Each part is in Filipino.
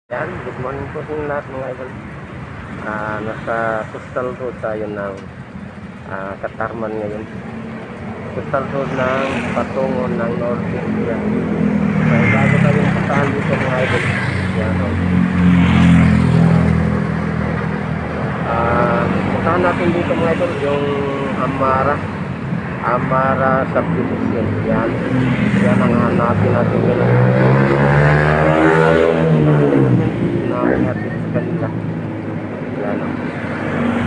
Yan, good morning po sa lahat mga idol. Nasa Coastal Road tayo ng Katarman ngayon. Coastal Road ng patungo ng North India. So, bago tayong pasahan dito mga idol. Yan o. Pasahan natin dito mga idol yung Amara Subdivision. Yan. Yan ang hanapin natin ngayon. Natin sa kanila.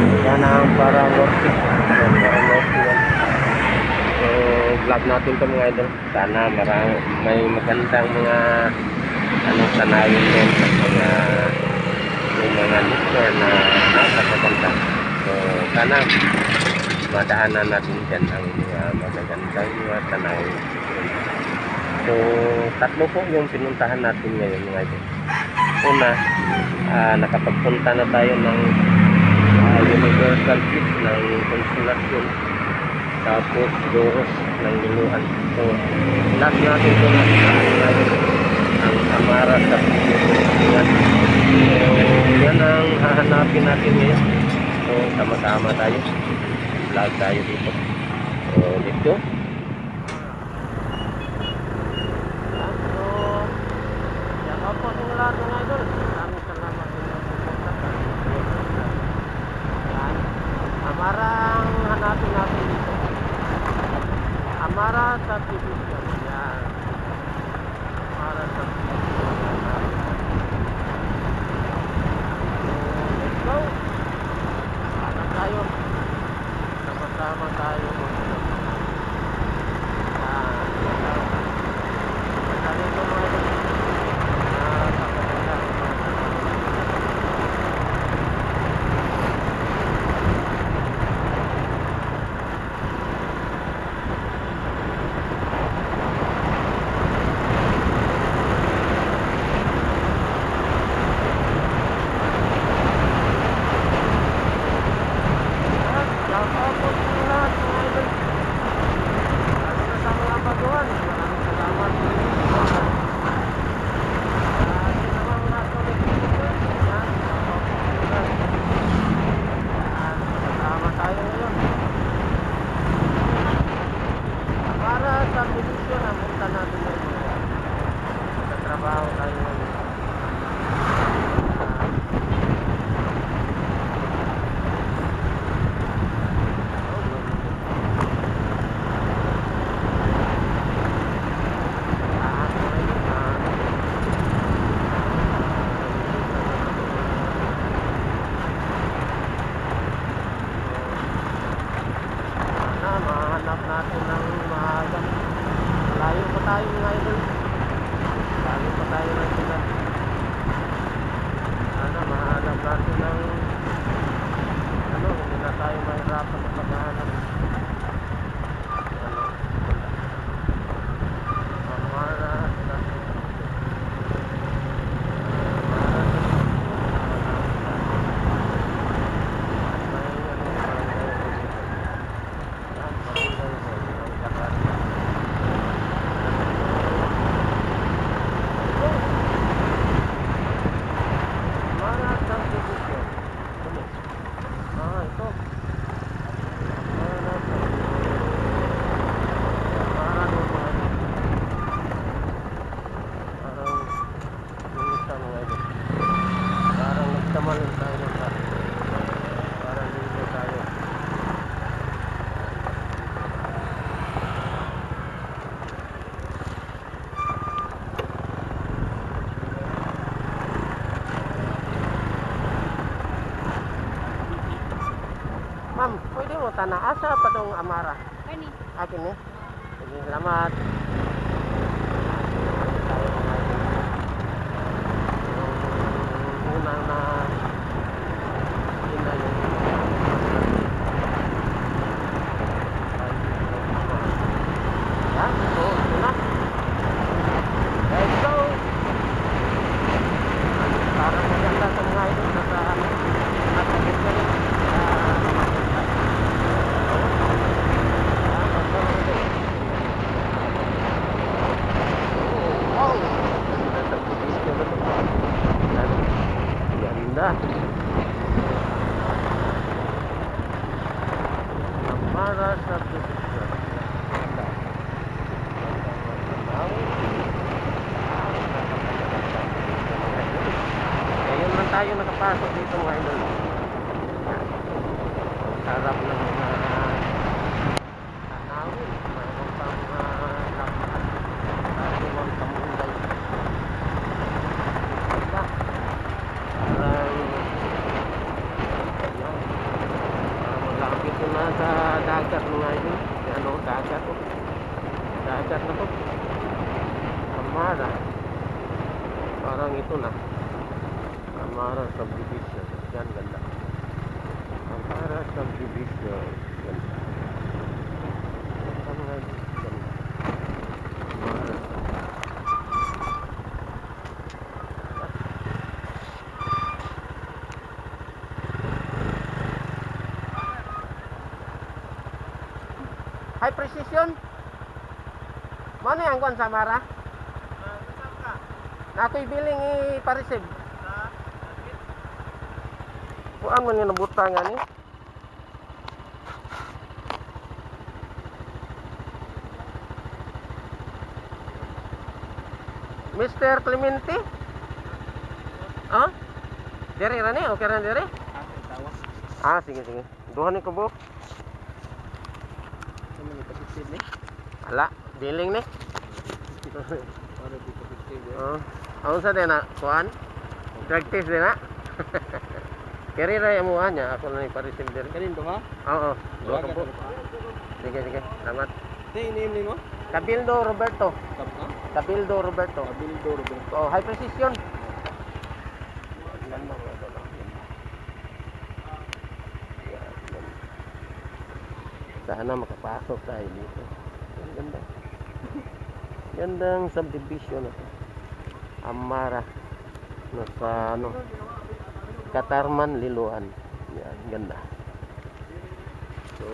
Yan ang para norte. So vlog natin ito mga idol. Sana may magandang mga sanayin din may mga listener na napakaganda. So sana madaanan natin dyan ang magagandang mga sanayin. So tatlo po yung pinuntahan natin ngayon mga idol. Una, nakapagpunta na tayo ng Universal Peace ng Consolation, tapos Doros ng Liluhan. So last natin ito ang Amara sa Pilipinas. So yan ang hahanapin natin ngayon. So sama-sama tayo, vlog tayo dito. So let's go. Opo, sa lahat mga idol, maraming salamat din ang pupunta. Yan, Amara ang hanapin natin dito. Amara Subdivision. Yan, Amara Subdivision. Let's go. Hanap tayo. Sama-sama tayo. Natin ng maaga. Layo pa tayo mga idol. Layo pa tayo ng sila. Sana mahanap natin ng hindi na tayo mahirapan sa paghahanap. Ma'am, pwede mo tanah asa pa tong Amara? Kani. Akin eh. Sige, salamat. Unang na let's go. Parang maganda sa mga idol nasa ganda. Amara subdivision. Ganda. Ngayon lang tayo nakapasok dito mga idol. Ang sarap ng mga tanawin. Mayroon pang lapat. Mayroon pang kamunday. Ganda. Malapit ko na sa dagat mga idol. Ano, dagat to. Dagat na to. Amara. Parang ito na. Amara subdivision. Yan, ganda. Amara subdivision. Ganda. Ganda mga idol. Ganda. Amara high precision. Mano yang kuan sa Amara? Na ako'y biling i-pareceive. Kuan man yung nabuta nga ni. Mr. Clemente? Ah? Dere ra ni? Okay ra dere? Ah, sige sige. Duha ni ko bu. Ala, biling ni. Ano sa din na? Kuan? Drug test din na? Keri ra yung muha niya. Ako na ipareceive din. Kanin to ha? Oo. Dua ka po. Sige, sige. Salamat. Name mo? Cabildo Roberto. Ha? Cabildo Roberto. Cabildo Roberto. Oh, high precision. Sana makapasok tayo dito. Ang ganda. Gandang subdivision na to. Amara. Nasa ano, Katarman, Liloan. Yan, ganda. So,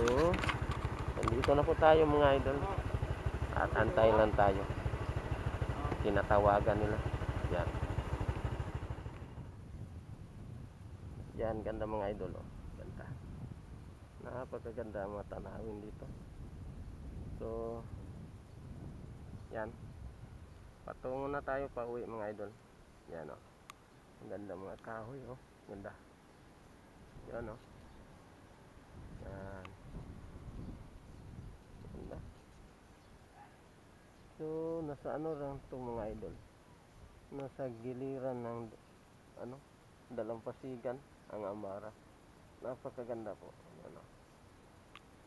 nandito na po tayo mga idol. At antay lang tayo. Tinatawagan nila. Yan. Yan, ganda mga idol. Oh. Ganda. Napakaganda ang mga tanawin dito. So, yan. Patungo na tayo pa uwi mga idol. Yan o. Ang ganda mga kahoy o. Ganda. Yan o. Yan. Ganda. So, nasa ano lang itong mga idol. Nasa giliran ng ano, Dalampasigan ang Amara. Napakaganda po. Ano.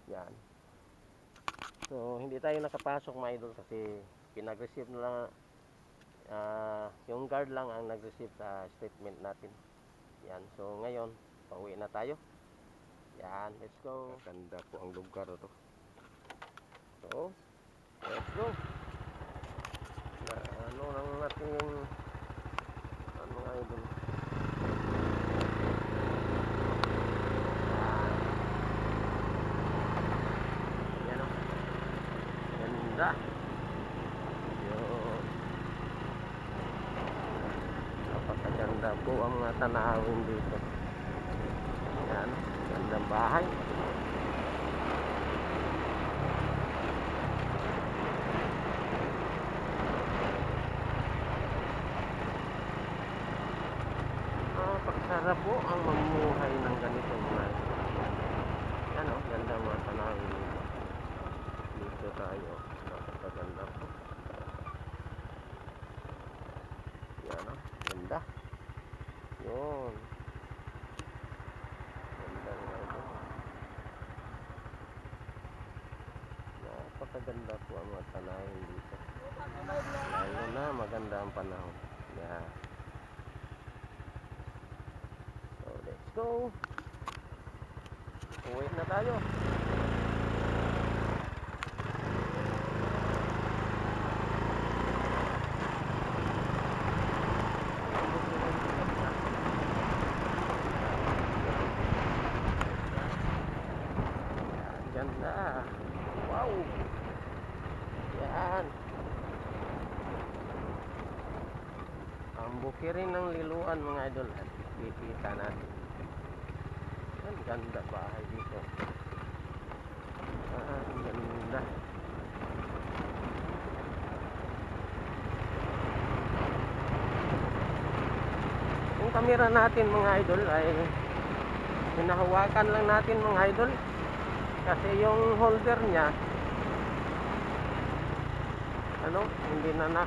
Yan. So, hindi tayo nakapasok mga idol kasi pinag-receive na lang yung guard lang ang nag-receive sa statement natin. Yan. So, ngayon, pauwi na tayo. Yan. Let's go. Ganda po ang lugar to. So, let's go. Ano lang natin ano mga idol. Ganda. Yun. Napakaganda po ang mga tanawin dito. Yan. Gandang bahay. Napakasarap po ang mamuhay ng ganito mga ito. Yan o. Ganda mga tanawin dito. Dito tayo. Napakaganda po. Yan o. Ganda. Yun. Ganda nga ito. Napakaganda po ang mga tanawin dito. Lalo na maganda ang panahon. Yan. So let's go. Uwi na tayo. Ganda. Wow. Yan. Ang bukirin ng Liloan mga idol. makikita natin. Ang ganda bahay dito. Ang ganda. Yung camera natin mga idol ay hinahawakan lang natin mga idol. Kasi yung holder niya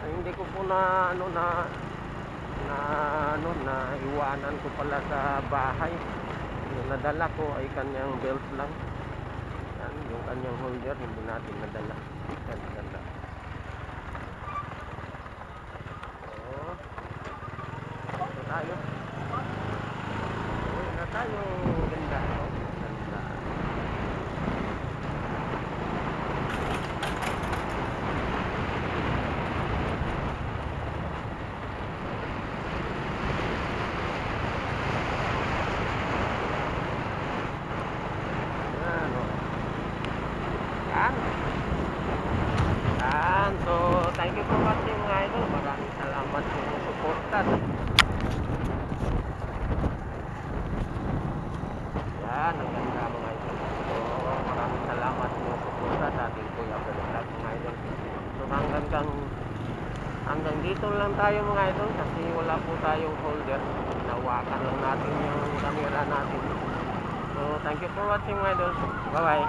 hindi ko po na iwanan ko pala sa bahay. Yung nadala ko ay kanyang belt lang. Yan, yung kanyang holder hindi natin nadala. Ganda. Ito tayo. Uwi na tayo. Ganda. Ganda. So, thank you for watching mga idol. Maraming salamat sa suportan. Yan, ang ganda mga idol. So, maraming salamat sa suportan sa ating Kuya Vlog mga idol. So, hanggang dito lang tayo mga idol kasi wala po tayong holder. Nawakan lang natin yung camera natin. So, thank you for watching mga idol. Bye-bye.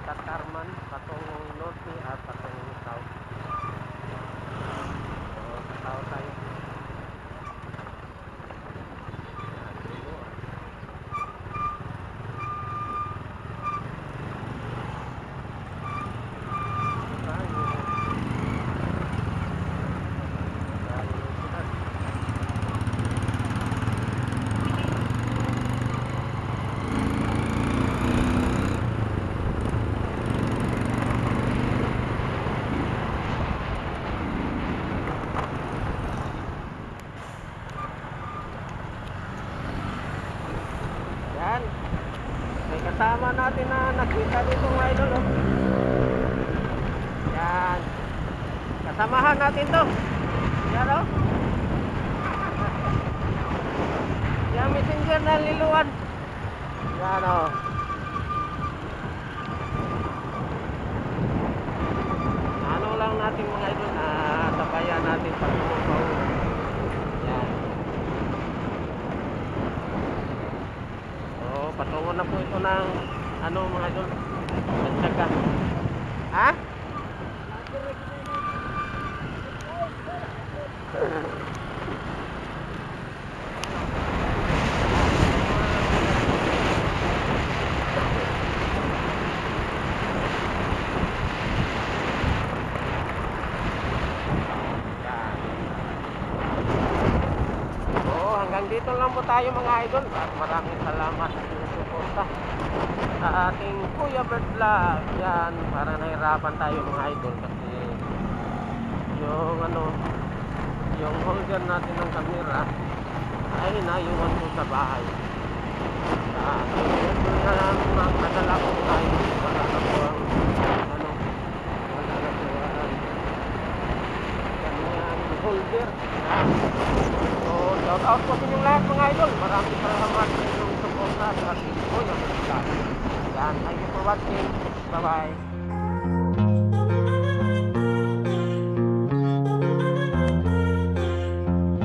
Tatarman, patungong norte at patungong south. So, sa south tayo. Yan. May kasama natin na nakita dito mga idol. Oh. Yan. Kasamahan natin to. Yan o. Oh. Yan messenger ng Liluan. Yan o. Oh. Ano lang natin mga idol na tabayan natin pag tumukaw. Yan. Patungo na po ito ng mga idol. Tsaka. Ha? Hanggang dito lang po tayo mga idol. At maraming salamat sa suporta. sa ating Kuya Bird Vlog. Yan, para nahirapan tayo mga idol kasi yung yung holder natin ng camera ay naiwan ko sa bahay. Nadala ko tayo para ako ang holder. So, shout out po sa inyong lahat mga idol. Maraming salamat sa inyong support sa ating Kuya Bird Vlog. Yan, thank you for watching. Bye bye.